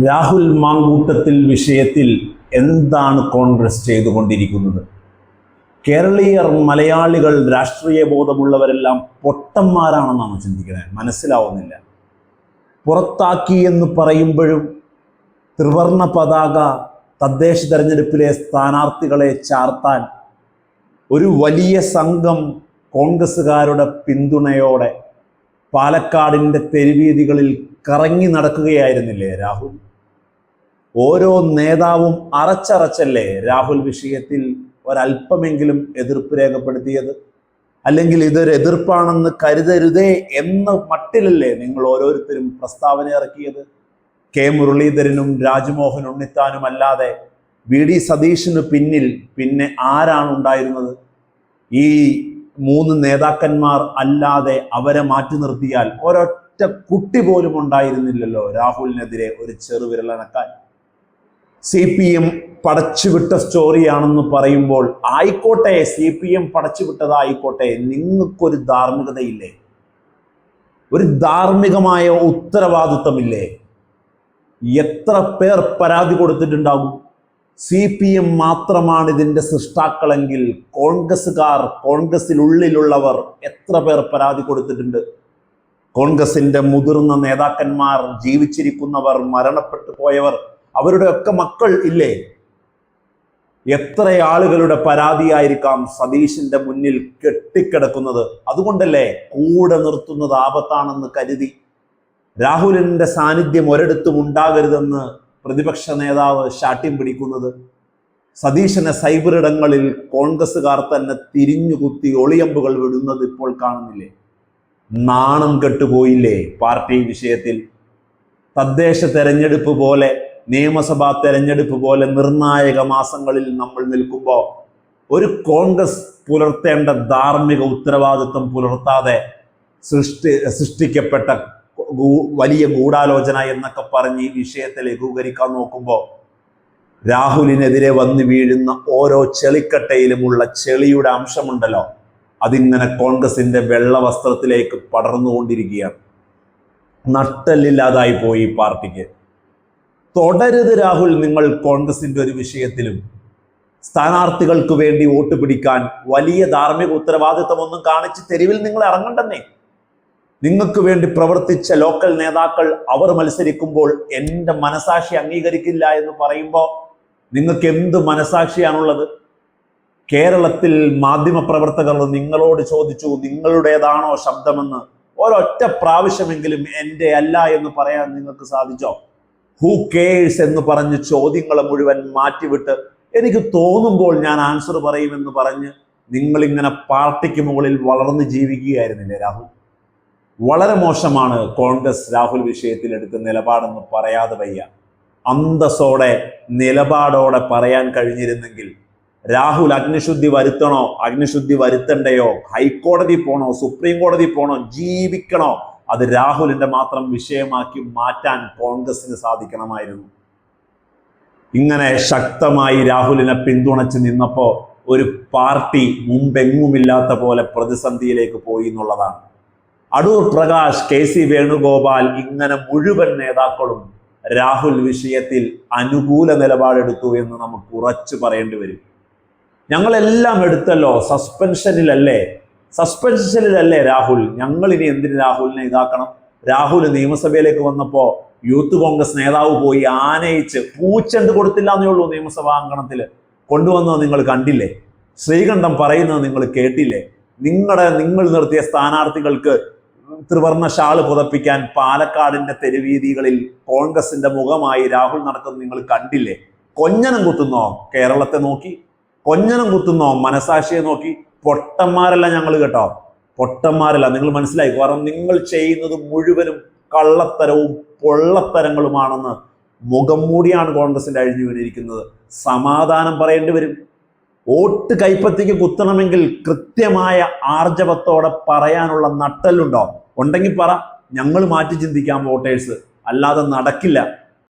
രാഹുൽ മാങ്കൂട്ടത്തിൽ വിഷയത്തിൽ എന്താണ് കോൺഗ്രസ് ചെയ്തുകൊണ്ടിരിക്കുന്നത്? കേരളീയർ, മലയാളികൾ, രാഷ്ട്രീയ ബോധമുള്ളവരെല്ലാം പൊട്ടന്മാരാണെന്നാണ് ചിന്തിക്കുന്നത്. മനസ്സിലാവുന്നില്ല. പുറത്താക്കി എന്ന് പറയുമ്പോഴും ത്രിവർണ പതാക തദ്ദേശ തെരഞ്ഞെടുപ്പിലെ സ്ഥാനാർത്ഥികളെ ചാർത്താൻ ഒരു വലിയ സംഘം കോൺഗ്രസ്സുകാരുടെ പിന്തുണയോടെ പാലക്കാടിൻ്റെ തെരുവീതികളിൽ കറങ്ങി നടക്കുകയായിരുന്നില്ലേ രാഹുൽ? ഓരോ നേതാവും അറച്ചറച്ചല്ലേ രാഹുൽ വിഷയത്തിൽ ഒരല്പമെങ്കിലും എതിർപ്പ് രേഖപ്പെടുത്തിയത്? അല്ലെങ്കിൽ ഇതൊരു എതിർപ്പാണെന്ന് കരുതരുതേ എന്ന മട്ടിലല്ലേ നിങ്ങൾ ഓരോരുത്തരും പ്രസ്താവന ഇറക്കിയത്? കെ മുരളീധരനും രാജ്മോഹൻ ഉണ്ണിത്താനും അല്ലാതെ വി.ഡി. സതീശന് പിന്നിൽ പിന്നെ ആരാണ് ഉണ്ടായിരുന്നത്? ഈ മൂന്ന് നേതാക്കന്മാർ അല്ലാതെ അവരെ മാറ്റി നിർത്തിയാൽ ഒരൊറ്റ കുട്ടി പോലും ഉണ്ടായിരുന്നില്ലല്ലോ രാഹുലിനെതിരെ ഒരു ചെറുവിരലനക്കാൻ. CPM പടച്ചുവിട്ട സ്റ്റോറിയാണെന്ന് പറയുമ്പോൾ ആയിക്കോട്ടെ, CPM പടച്ചുവിട്ടതായിക്കോട്ടെ, നിങ്ങൾക്കൊരു ധാർമ്മികതയില്ലേ? ഒരു ധാർമ്മികമായ ഉത്തരവാദിത്വമില്ലേ? എത്ര പേർ പരാതി കൊടുത്തിട്ടുണ്ടാകും? CPM മാത്രമാണ് ഇതിൻ്റെ സൃഷ്ടാക്കളെങ്കിൽ കോൺഗ്രസ്സുകാർ, കോൺഗ്രസിനുള്ളിലുള്ളവർ എത്ര പേർ പരാതി കൊടുത്തിട്ടുണ്ട്? കോൺഗ്രസിൻ്റെ മുതിർന്ന നേതാക്കന്മാർ, ജീവിച്ചിരിക്കുന്നവർ, മരണപ്പെട്ടു പോയവർ, അവരുടെയൊക്കെ മക്കൾ ഇല്ലേ? എത്ര ആളുകളുടെ പരാതിയായിരിക്കാം സതീശിന്റെ മുന്നിൽ കെട്ടിക്കിടക്കുന്നത്? അതുകൊണ്ടല്ലേ കൂടെ നിർത്തുന്നത് ആപത്താണെന്ന് കരുതി രാഹുലിന്റെ സാന്നിധ്യം ഒരിടത്തും ഉണ്ടാകരുതെന്ന് പ്രതിപക്ഷ നേതാവ് ശാഠ്യം പിടിക്കുന്നത്. സതീശനെ സൈബറിടങ്ങളിൽ കോൺഗ്രസ്സുകാർ തന്നെ തിരിഞ്ഞുകുത്തി ഒളിയമ്പുകൾ വിടുന്നത് ഇപ്പോൾ കാണുന്നില്ലേ? നാണം കെട്ടുപോയില്ലേ പാർട്ടി വിഷയത്തിൽ? തദ്ദേശ തെരഞ്ഞെടുപ്പ് പോലെ, നിയമസഭാ തെരഞ്ഞെടുപ്പ് പോലെ നിർണായക മാസങ്ങളിൽ നമ്മൾ നിൽക്കുമ്പോൾ ഒരു കോൺഗ്രസ് പുലർത്തേണ്ട ധാർമ്മിക ഉത്തരവാദിത്വം പുലർത്താതെ സൃഷ്ടിക്കപ്പെട്ട വലിയ ഗൂഢാലോചന എന്നൊക്കെ പറഞ്ഞ് ഈ വിഷയത്തെ ലഘൂകരിക്കാൻ നോക്കുമ്പോൾ രാഹുലിനെതിരെ വന്നു വീഴുന്ന ഓരോ ചെളിക്കട്ടയിലുമുള്ള ചെളിയുടെ അംശമുണ്ടല്ലോ, അതിങ്ങനെ കോൺഗ്രസിന്റെ വെള്ള വസ്ത്രത്തിലേക്ക് പടർന്നുകൊണ്ടിരിക്കുകയാണ്. നട്ടെല്ലില്ലാതായി പോയി ഈ പാർട്ടിക്ക്. തുടരുത് രാഹുൽ, നിങ്ങൾ കോൺഗ്രസിന്റെ ഒരു വിഷയത്തിലും. സ്ഥാനാർത്ഥികൾക്ക് വേണ്ടി വോട്ട് പിടിക്കാൻ വലിയ ധാർമ്മിക ഉത്തരവാദിത്വമൊന്നും കാണിച്ച് തെരുവിൽ നിങ്ങൾ ഇറങ്ങണ്ടെന്നേ. നിങ്ങൾക്ക് വേണ്ടി പ്രവർത്തിച്ച ലോക്കൽ നേതാക്കൾ അവർ മത്സരിക്കുമ്പോൾ എൻ്റെ മനസാക്ഷി അംഗീകരിക്കില്ല എന്ന് പറയുമ്പോൾ നിങ്ങൾക്ക് എന്ത് മനസാക്ഷിയാണുള്ളത്? കേരളത്തിൽ മാധ്യമപ്രവർത്തകർ നിങ്ങളോട് ചോദിച്ചു, നിങ്ങളുടേതാണോ ശബ്ദമെന്ന്. ഒരൊറ്റ പ്രാവശ്യമെങ്കിലും എൻ്റെ അല്ല എന്ന് പറയാൻ നിങ്ങൾക്ക് സാധിച്ചോ? ഹൂ കെയേഴ്സ് എന്ന് പറഞ്ഞ് ചോദ്യങ്ങളെ മുഴുവൻ മാറ്റിവിട്ട് എനിക്ക് തോന്നുമ്പോൾ ഞാൻ ആൻസർ പറയുമെന്ന് പറഞ്ഞ് നിങ്ങളിങ്ങനെ പാർട്ടിക്ക് മുകളിൽ വളർന്ന് ജീവിക്കുകയായിരുന്നില്ലേ രാഹുൽ? വളരെ മോശമാണ് കോൺഗ്രസ് രാഹുൽ വിഷയത്തിൽ എടുത്ത നിലപാടെന്ന് പറയാതെ വയ്യ. അന്തസ്സോടെ, നിലപാടോടെ പറയാൻ കഴിഞ്ഞിരുന്നെങ്കിൽ രാഹുൽ അഗ്നിശുദ്ധി വരുത്തണോ, അഗ്നിശുദ്ധി വരുത്തണ്ടയോ, ഹൈക്കോടതി പോണോ, സുപ്രീം കോടതി പോണോ, ജീവിക്കണോ, അത് രാഹുലിന്റെ മാത്രം വിഷയമാക്കി മാറ്റാൻ കോൺഗ്രസിന് സാധിക്കണമായിരുന്നു. ഇങ്ങനെ ശക്തമായി രാഹുലിനെ പിന്തുണച്ച് നിന്നപ്പോൾ ഒരു പാർട്ടി മുമ്പെങ്ങുമില്ലാത്ത പോലെ പ്രതിസന്ധിയിലേക്ക് പോയി എന്നുള്ളതാണ്. അടൂർ പ്രകാശ്, KC വേണുഗോപാൽ, ഇങ്ങനെ മുഴുവൻ നേതാക്കളും രാഹുൽ വിഷയത്തിൽ അനുകൂല നിലപാടെടുത്തു എന്ന് നമുക്ക് ഉറച്ചു പറയേണ്ടി വരും. ഞങ്ങളെല്ലാം എടുത്തല്ലോ, സസ്പെൻഷനിലല്ലേ രാഹുൽ? ഞങ്ങൾ ഇനി എന്തിന് രാഹുലിനെ ഇതാക്കണം? രാഹുൽ നിയമസഭയിലേക്ക് വന്നപ്പോൾ യൂത്ത് കോൺഗ്രസ് നേതാവ് പോയി ആനയിച്ച് പൂച്ചെണ്ട് കൊടുത്തില്ല എന്നേ ഉള്ളൂ. നിയമസഭാ അങ്കണത്തിൽ കൊണ്ടുവന്നത് നിങ്ങൾ കണ്ടില്ലേ? ശ്രീകണ്ഠം പറയുന്നത് നിങ്ങൾ കേട്ടില്ലേ? നിങ്ങൾ നിർത്തിയ സ്ഥാനാർത്ഥികൾക്ക് ത്രിവർണ്ണ ഷാള് പുതപ്പിക്കാൻ പാലക്കാടിന്റെ തെരുവീതികളിൽ കോൺഗ്രസിന്റെ മുഖമായി രാഹുൽ നടക്കുന്നത് നിങ്ങൾ കണ്ടില്ലേ? കൊഞ്ഞനം കുത്തുന്നോ കേരളത്തെ നോക്കി? കൊഞ്ഞനം കുത്തുന്നോ മനസാക്ഷിയെ നോക്കി? പൊട്ടന്മാരല്ല ഞങ്ങൾ കേട്ടോ, പൊട്ടന്മാരല്ല. നിങ്ങൾ മനസ്സിലായി. കാരണം നിങ്ങൾ ചെയ്യുന്നത് മുഴുവനും കള്ളത്തരവും പൊള്ളത്തരങ്ങളുമാണെന്ന് മുഖം മൂടിയാണ് കോൺഗ്രസിന്റെ അഴിഞ്ഞു വീണിരിക്കുന്നത്. സമാധാനം പറയേണ്ടി വരും. വോട്ട് കൈപ്പത്തിക്ക് കുത്തണമെങ്കിൽ കൃത്യമായ ആർജവത്തോടെ പറയാനുള്ള നട്ടലുണ്ടോ? ഉണ്ടെങ്കിൽ പറ, ഞങ്ങൾ മാറ്റി ചിന്തിക്കാം വോട്ടേഴ്സ്. അല്ലാതെ നടക്കില്ല.